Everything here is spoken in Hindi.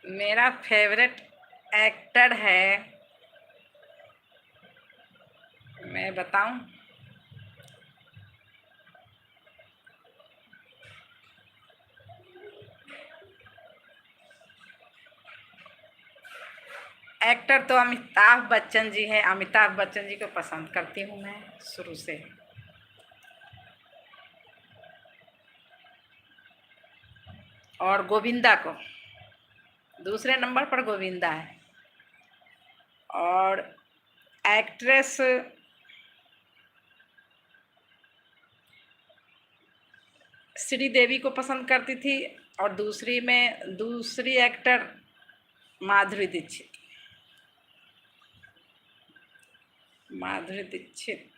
मेरा फेवरेट एक्टर है, मैं बताऊं? एक्टर तो अमिताभ बच्चन जी हैं। अमिताभ बच्चन जी को पसंद करती हूँ मैं शुरू से। और गोविंदा को, दूसरे नंबर पर गोविंदा है। और एक्ट्रेस श्रीदेवी को पसंद करती थी। और दूसरी एक्टर माधुरी दीक्षित। माधुरी दीक्षित